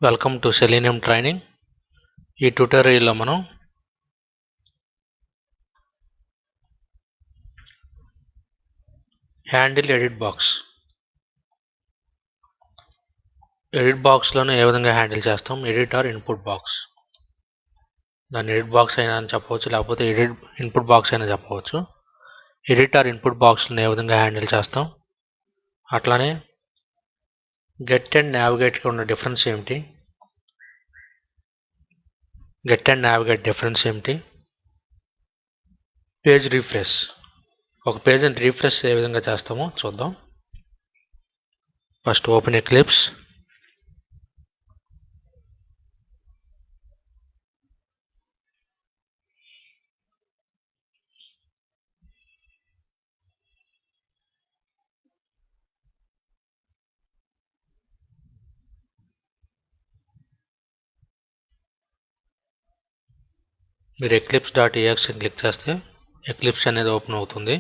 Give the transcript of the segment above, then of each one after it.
Welcome to selenium training. ఈ ట్యుటోరియల్లో మనం హ్యాండిల్ ఎడిట్ బాక్స్లోనే ఏ విధంగా హ్యాండిల్ చేస్తాం. ఎడిట్ ఆర్ ఇన్పుట్ బాక్స్, దాన్ని ఎడిట్ బాక్స్ అయినా అని చెప్పవచ్చు, లేకపోతే ఇన్పుట్ బాక్స్ అయినా చెప్పవచ్చు. ఎడిట్ ఆర్ ఇన్పుట్ బాక్స్లను ఏ విధంగా హ్యాండిల్ చేస్తాం, అట్లానే గెట్ అండ్ నావిగేట్కి ఉన్న డిఫరెన్స్ ఏమిటి, గెట్ అండ్ నావిగేట్ డిఫరెన్స్ ఏమిటి, పేజ్ రీఫ్రెష్, ఒక పేజ్ని రీఫ్రెష్ ఏ విధంగా చేస్తామో చూద్దాం. First open eclipse. మీరు eclipse.exe క్లిక్ చేస్తే ఎక్లిప్స్ అనేది ఓపెన్ అవుతుంది.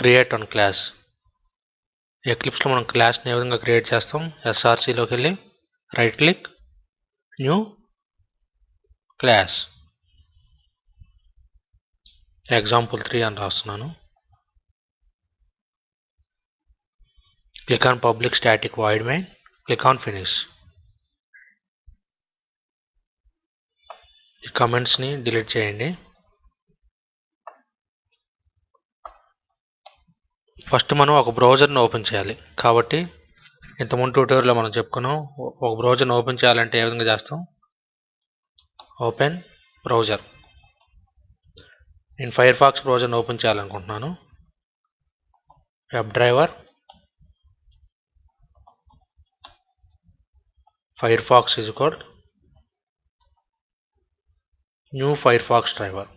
Create on class. ఎక్లిప్స్లో మనం క్లాస్ని ఏ విధంగా క్రియేట్ చేస్తాం. SRCలోకి వెళ్ళి right click, new class, example3 అని రాస్తున్నాను. Click on public static void main, click on finish. ఈ కమెంట్స్ని డిలీట్ చేయండి. ఫస్ట్ మనం ఒక బ్రౌజర్ని ఓపెన్ చేయాలి. కాబట్టి ఇంతకుముందు ట్యూటోరియల్లో మనం చెప్పుకున్నాం, ఒక బ్రౌజర్ని ఓపెన్ చేయాలంటే ఏ విధంగా చేస్తాం. Open browser. నేను ఫైర్ ఫాక్స్ బ్రౌజర్ని ఓపెన్ చేయాలనుకుంటున్నాను. Web driver, Firefox is equal new Firefox driver.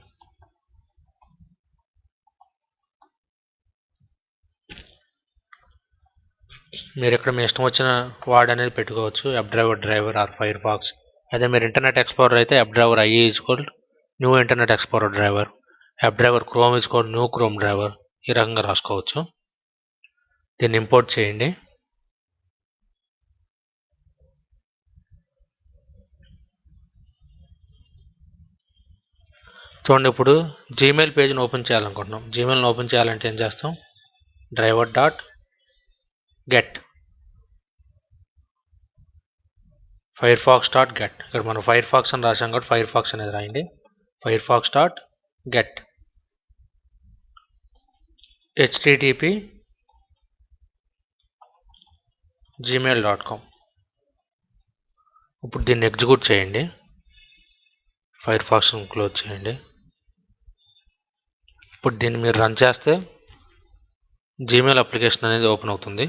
మీరు ఇక్కడ మీ ఇష్టం వచ్చిన వర్డ్ అనేది పెట్టుకోవచ్చు. Web driver or Firefox. అదే మీరు ఇంటర్నెట్ ఎక్స్ప్లోరర్ అయితే web driver IE is equal new Internet Explorer driver. Web driver Chrome is equal new Chrome driver. ఈ రకంగా రాసుకోవచ్చు. దీన్ని ఇంపోర్ట్ చేయండి. చూడండి, ఇప్పుడు జీమెయిల్ పేజ్ని ఓపెన్ చేయాలనుకుంటున్నాం. జీమెయిల్ని ఓపెన్ చేయాలంటే ఏం చేస్తాం. Driver dot get, Firefox dot get. ఇక్కడ మనం ఫైర్ ఫాక్స్ అని రాసాం కాబట్టి ఫైర్ ఫాక్స్ అనేది రాయండి. Firefox dot get http gmail.com. ఇప్పుడు దీన్ని ఎగ్జిక్యూట్ చేయండి. ఫైర్ ఫాక్స్ని క్లోజ్ చేయండి. ఇప్పుడు దీన్ని మీరు రన్ చేస్తే జీమెయిల్ అప్లికేషన్ అనేది ఓపెన్ అవుతుంది.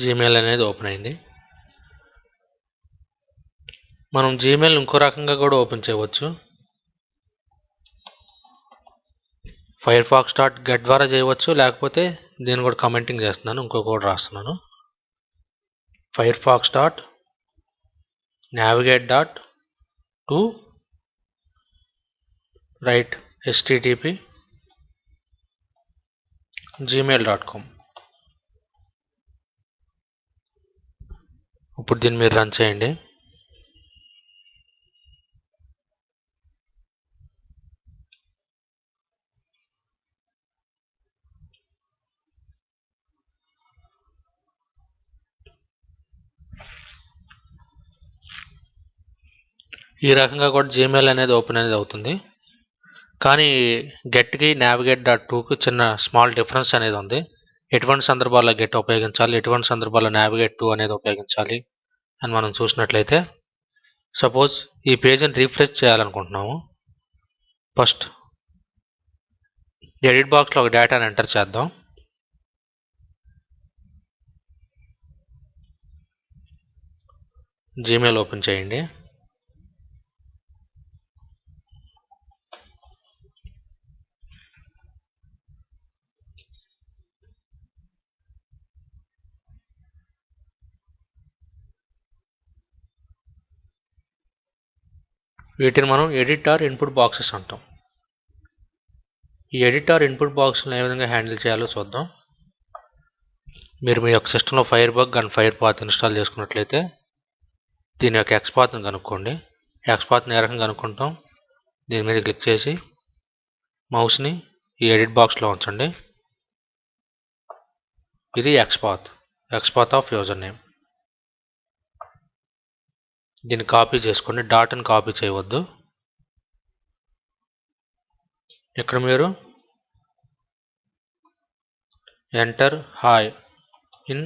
జీమెయిల్ అనేది ఓపెన్ అయింది. మనం జీమెయిల్ ఇంకో రకంగా కూడా ఓపెన్ చేయవచ్చు. ఫైర్ ఫాక్స్ డాట్ గెట్ ద్వారా చేయవచ్చు, లేకపోతే దీన్ని కూడా కమెంటింగ్ చేస్తున్నాను, ఇంకో కోడ్ రాస్తున్నాను. Firefox dot navigate dot to write http gmail.com. ఇప్పుడు దీన్ని మీరు రన్ చేయండి. ఈ రకంగా కూడా జీమెయిల్ అనేది ఓపెన్ అనేది అవుతుంది. కానీ గెట్కి నావిగేట్ డాట్ టూకి చిన్న స్మాల్ డిఫరెన్స్ అనేది ఉంది. ఎటువంటి సందర్భాల్లో గెట్ ఉపయోగించాలి, ఎటువంటి సందర్భాల్లో నావిగేట్ టు అనేది ఉపయోగించాలి అని మనం చూసినట్లయితే, సపోజ్ ఈ పేజీని రీఫ్రెష్ చేయాలనుకుంటున్నాము. ఫస్ట్ ఎడిట్ బాక్స్లో ఒక డేటాను ఎంటర్ చేద్దాం. జీమెయిల్ ఓపెన్ చేయండి. వీటిని మనం ఎడిట్ ఆర్ ఇన్పుట్ బాక్సెస్ అంటాం. ఈ ఎడిట్ ఆర్ ఇన్పుట్ బాక్స్ని ఏ విధంగా హ్యాండిల్ చేయాలో చూద్దాం. మీరు మీ యొక్క సిస్టంలో ఫైర్బగ్ అండ్ ఫైర్పాత్ ఇన్స్టాల్ చేసుకున్నట్లయితే దీని యొక్క ఎక్స్పాత్ని కనుక్కోండి. ఎక్స్పాత్ని ఏ రకంగా కనుక్కుంటాం, దీని మీద క్లిక్ చేసి మౌస్ని ఈ ఎడిట్ బాక్స్లో ఉంచండి. ఇది ఎక్స్పాత్ ఆఫ్ యూజర్ నేమ్. దీన్ని కాపీ చేసుకోండి. డాట్ని కాపీ చేయవద్దు. ఇక్కడ మీరు enter hi in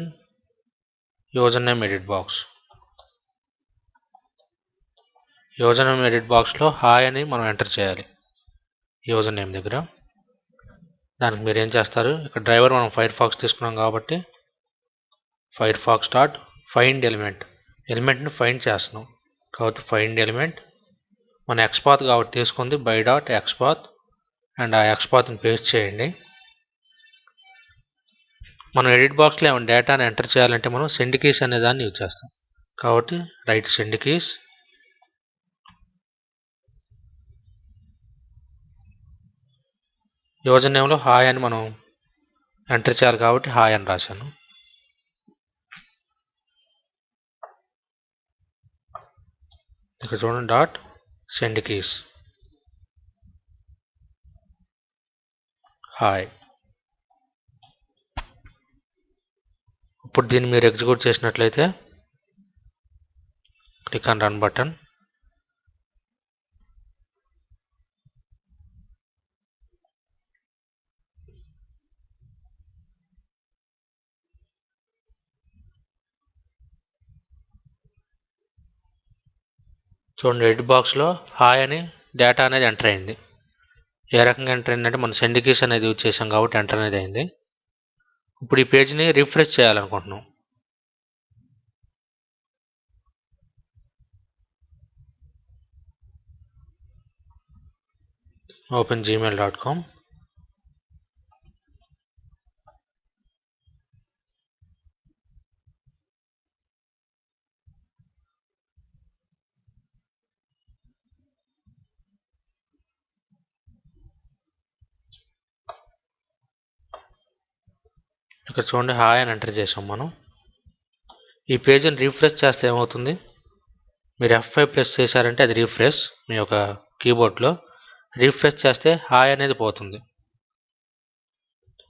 user name edit box. User name edit బాక్స్లో హాయ్ అని మనం ఎంటర్ చేయాలి యూజర్ నేమ్ దగ్గర. దానికి మీరు ఏం చేస్తారు, ఇక్కడ డ్రైవర్ మనం ఫైర్ ఫాక్స్ తీసుకున్నాం కాబట్టి ఫైర్ ఫాక్స్ డాట్ ఫైండ్ ఎలిమెంట్ని ఫైండ్ చేస్తున్నాం కాబట్టి ఫైండ్ ఎలిమెంట్. మన ఎక్స్పాత్ కాబట్టి తీసుకుంది బై డాట్ ఎక్స్పాత్ అండ్ ఆ ఎక్స్పాత్ని పేస్ట్ చేయండి. మనం ఎడిట్ బాక్స్లో ఏమైనా డేటాని ఎంటర్ చేయాలంటే మనం సెండ్ కీస్ అనే దాన్ని యూజ్ చేస్తాం కాబట్టి రైట్ సెండ్ కీస్. యూజర్ నేమ్లో హాయ్ అని మనం ఎంటర్ చేయాలి కాబట్టి హాయ్ అని రాశాను. ఇక్కడ చూడండి డాట్ సెండ్ కీస్ హాయ్. ఇప్పుడు దీన్ని మీరు ఎగ్జిక్యూట్ చేసినట్లయితే క్లిక్ ఆన్ రన్ బటన్. చూడండి ఎడిట్ బాక్స్లో హాయ్ అని డేటా అనేది ఎంటర్ అయింది. ఏ రకంగా ఎంటర్ అయిందంటే మనం సెండ్ కీస్ అనేది యూజ్ చేసాం కాబట్టి ఎంటర్ అనేది అయింది. ఇప్పుడు ఈ పేజ్ని రిఫ్రెష్ చేయాలనుకుంటున్నాం. Open gmail.com. ఇక్కడ చూడండి హాయ్ అని ఎంటర్ చేసాం మనం. ఈ పేజీని రీఫ్రెష్ చేస్తే ఏమవుతుంది, మీరు F5 ప్రెస్ చేశారంటే అది రీఫ్రెష్. మీ యొక్క కీబోర్డ్లో రీఫ్రెష్ చేస్తే హాయ్ అనేది పోతుంది.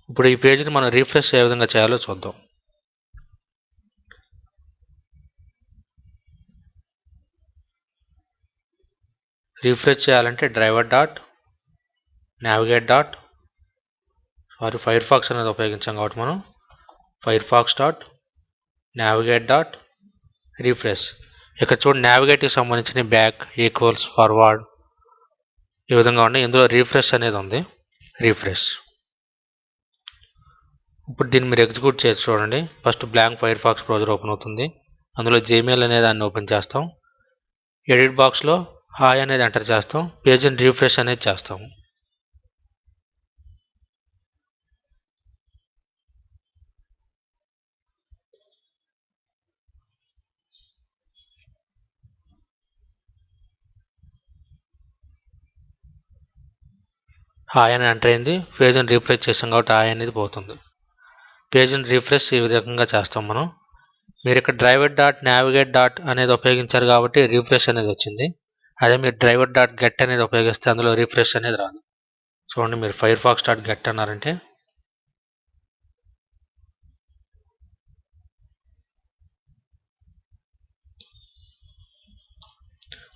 ఇప్పుడు ఈ పేజీని మనం రీఫ్రెష్ ఏ విధంగా చేయాలో చూద్దాం. రీఫ్రెష్ చేయాలంటే driver dot navigate dot Firefox అనేది ఉపయోగించాం కాబట్టి మనం Firefox dot navigate dot refresh. ఇక్కడ చూడండి నావిగేట్కి సంబంధించిన బ్యాక్ ఈక్వల్స్ ఫార్వర్డ్ ఈ విధంగా ఉన్నాయి. ఇందులో రీఫ్రెష్ అనేది ఉంది. రీఫ్రెష్. ఇప్పుడు దీన్ని మీరు ఎగ్జిక్యూట్ చేసి చూడండి. First blank Firefox browser open అవుతుంది. అందులో జీమెయిల్ అనే దాన్ని ఓపెన్ చేస్తాం. ఎడిట్ బాక్స్లో హాయ్ అనేది ఎంటర్ చేస్తాం. పేజీని రీఫ్రెష్ అనేది చేస్తాము. హాయ్ అని ఎంటర్ అయింది. పేజీని రీఫ్రెష్ చేసాం కాబట్టి హాయ్ అనేది పోతుంది. పేజీని రీఫ్రెష్ ఈ విధంగా చేస్తాం మనం. మీరు ఇక్కడ డ్రైవర్ డాట్ నావిగేట్ డాట్ అనేది ఉపయోగించారు కాబట్టి రీఫ్రెష్ అనేది వచ్చింది. అదే మీరు డ్రైవర్ డాట్ గెట్ అనేది ఉపయోగిస్తే అందులో రీఫ్రెష్ అనేది రాదు. చూడండి మీరు ఫైర్ ఫాక్స్ డాట్ గెట్ అన్నారంటే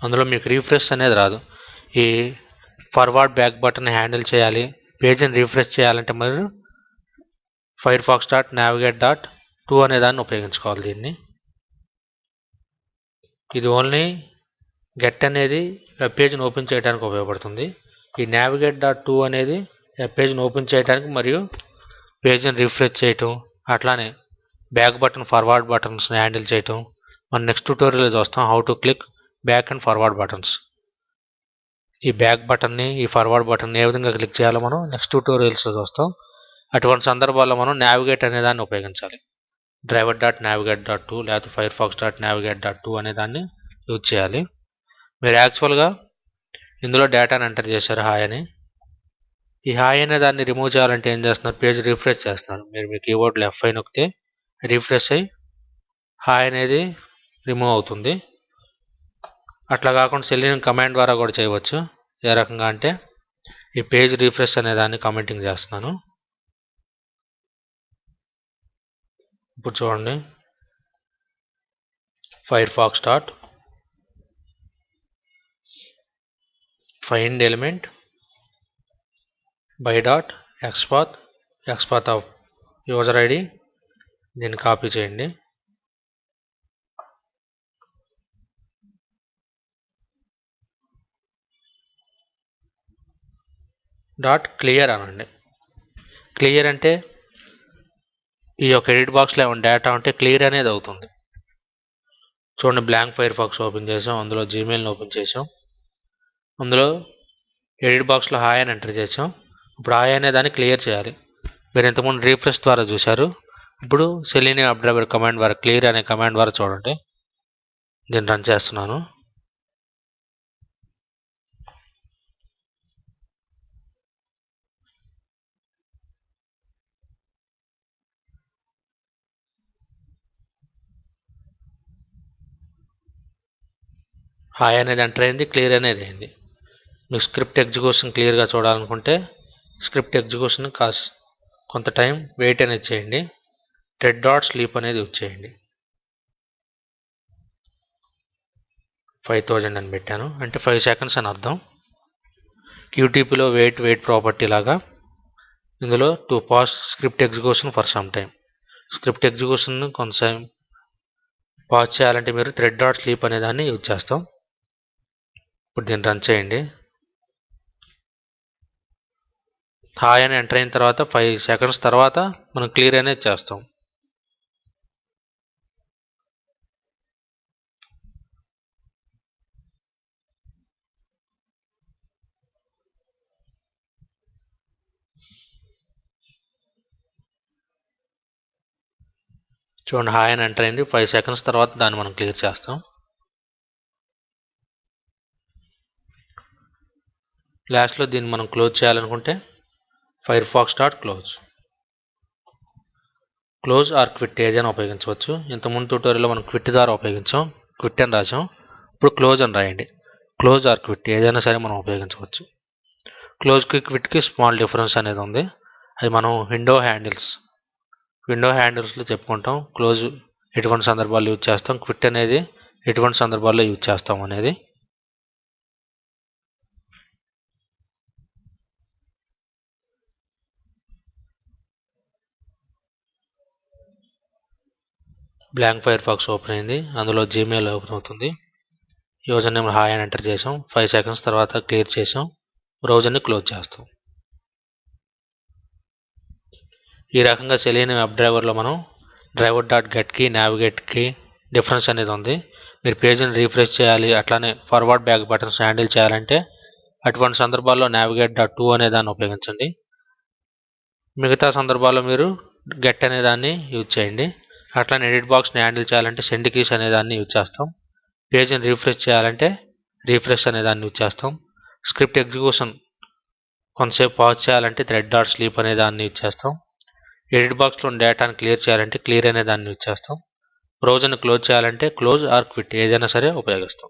అందులో మీకు రీఫ్రెష్ అనేది రాదు. ఈ ఫార్వర్డ్ బ్యాక్ బటన్ హ్యాండిల్ చేయాలి, పేజీని రీఫ్రెష్ చేయాలంటే మీరు firefox.navigate.to అనే దాన్ని ఉపయోగించుకోవాలి. దీన్ని ఇది ఓన్లీ గెట్ అనేది వెబ్ పేజ్ని ఓపెన్ చేయడానికి ఉపయోగపడుతుంది. ఈ navigate.to అనేది వెబ్ పేజ్ని ఓపెన్ చేయడానికి మరియు పేజ్ని రిఫ్రెష్ చేయటం, అట్లానే బ్యాక్ బటన్ ఫార్వర్డ్ బటన్స్ని హ్యాండిల్ చేయటం మనం నెక్స్ట్ ట్యూటోరియల్లో చూస్తాం. How to click back and forward buttons. ఈ బ్యాక్ బటన్ని, ఈ ఫార్వర్డ్ బటన్ని ఏ విధంగా క్లిక్ చేయాలో మనం నెక్స్ట్ ట్యూటోరియల్స్లో చూస్తాం. అటువంటి సందర్భాల్లో మనం నావిగేట్ అనే దాన్ని ఉపయోగించాలి. driver.navigate.to లేకపోతే firefox.navigate.to అనే దాన్ని యూజ్ చేయాలి. మీరు యాక్చువల్గా ఇందులో డేటాను ఎంటర్ చేశారు హాయ్ అని. ఈ హాయ్ అనే దాన్ని రిమూవ్ చేయాలంటే ఏం చేస్తున్నారు, పేజ్ రిఫ్రెష్ చేస్తున్నారు. మీరు మీ కీబోర్డ్లో F5 నొక్కితే రిఫ్రెష్ అయ్యి హాయ్ అనేది రిమూవ్ అవుతుంది. అట్లా కాకుండా సెలీనియం కమాండ్ ద్వారా కూడా చేయవచ్చు. ఏ రకంగా అంటే ఈ పేజ్ రిఫ్రెష్ అనే దాన్ని కామెంటింగ్ చేస్తున్నాను. ఇప్పుడు చూడండి, Firefox dot find element by dot XPath of user ID. దీన్ని కాపీ చేయండి. డాట్ క్లియర్ అనండి. క్లియర్ అంటే ఈ యొక్క ఎడిట్ బాక్స్లో ఏమైనా డేటా ఉంటే క్లియర్ అనేది అవుతుంది. చూడండి, బ్లాంక్ ఫైర్ఫాక్స్ ఓపెన్ చేసాం, అందులో జీమెయిల్ని ఓపెన్ చేసాం, అందులో ఎడిట్ బాక్స్లో హాయ్ అని ఎంటర్ చేసాం. ఇప్పుడు హాయ్ అనే దాన్ని క్లియర్ చేయాలి. మీరు ఇంతకుముందు రిఫ్రెష్ ద్వారా చూశారు. ఇప్పుడు సెలీనియం అప్డ్రైవర్ కమాండ్ ద్వారా క్లియర్ అనే కమాండ్ ద్వారా చూడండి. దీన్ని రన్ చేస్తున్నాను. హాయ్ అనేది ఎంటర్ అయింది, క్లియర్ అనేది అయింది. మీకు స్క్రిప్ట్ ఎగ్జిక్యూషన్ క్లియర్గా చూడాలనుకుంటే స్క్రిప్ట్ ఎగ్జిక్యూషన్ కొంత టైం వెయిట్ అనేది చేయండి. thread.sleep అనేది యూజ్ చేయండి. 5000 అని పెట్టాను, అంటే 5 seconds అని అర్థం. QTPలో వెయిట్ ప్రాపర్టీ లాగా ఇందులో to pass script execution for some time. Script execution కొంచెం పాస్ చేయాలంటే మీరు thread.sleep అనే దాన్ని యూజ్ చేస్తాం. ఇప్పుడు దీన్ని రన్ చేయండి. హాయ్ అని ఎంటర్ అయిన తర్వాత 5 seconds తర్వాత మనం క్లియర్ అనేది చేస్తాం. చూడండి, హాయ్ అని ఎంటర్ అయింది. 5 seconds తర్వాత దాన్ని మనం క్లియర్ చేస్తాం. లాస్ట్లో దీన్ని మనం క్లోజ్ చేయాలనుకుంటే క్లోజ్ ఆర్ క్విట్ ఏదైనా ఉపయోగించవచ్చు. ఇంతకుముందు ట్యూటోరియల్లో మనం క్విట్ ద్వారా ఉపయోగించాం, క్విట్ అని రాసాం. ఇప్పుడు క్లోజ్ అని రాయండి. క్లోజ్ ఆర్ క్విట్ ఏదైనా సరే మనం ఉపయోగించవచ్చు. క్లోజ్కి క్విట్కి స్మాల్ డిఫరెన్స్ అనేది ఉంది. అది మనం విండో హ్యాండిల్స్లో చెప్పుకుంటాం. క్లోజ్ ఎటువంటి సందర్భాల్లో యూజ్ చేస్తాం, క్విట్ అనేది ఎటువంటి సందర్భాల్లో యూజ్ చేస్తాం అనేది. బ్లాంక్ ఫైర్ఫాక్స్ ఓపెన్ అయింది, అందులో జీమెయిల్ ఓపెన్ అవుతుంది. యూజర్ నేమ్ హాయ్ అని ఎంటర్ చేసాం. 5 seconds తర్వాత క్లియర్ చేసాం. బ్రౌజర్ని క్లోజ్ చేస్తాం. ఈ రకంగా సెలీనియం వెబ్ డ్రైవర్లో మనం driver.getకి నావిగేట్కి డిఫరెన్స్ అనేది ఉంది. మీరు పేజీని రీఫ్రెష్ చేయాలి, అట్లానే ఫార్వర్డ్ బ్యాక్ బటన్స్ హ్యాండిల్ చేయాలంటే అటువంటి సందర్భాల్లో navigate.to అనే దాన్ని ఉపయోగించండి. మిగతా సందర్భాల్లో మీరు గెట్ అనే దాన్ని యూజ్ చేయండి. అట్లానే ఎడిట్ బాక్స్ని హ్యాండిల్ చేయాలంటే సెండ్ కీస్ అనే దాన్ని యూజ్ చేస్తాం. పేజీని రీఫ్రెష్ చేయాలంటే రీఫ్రెష్ అనే దాన్ని యూజ్ చేస్తాం. స్క్రిప్ట్ ఎగ్జిక్యూషన్ కొంతసేపు పాజ్ చేయాలంటే thread.sleep అనే దాన్ని యూజ్ చేస్తాం. ఎడిట్ బాక్స్లో డేటాను క్లియర్ చేయాలంటే క్లియర్ అనే దాన్ని యూజ్ చేస్తాం. బ్రౌజర్ని క్లోజ్ చేయాలంటే క్లోజ్ ఆర్ క్విట్ ఏదైనా సరే ఉపయోగిస్తాం.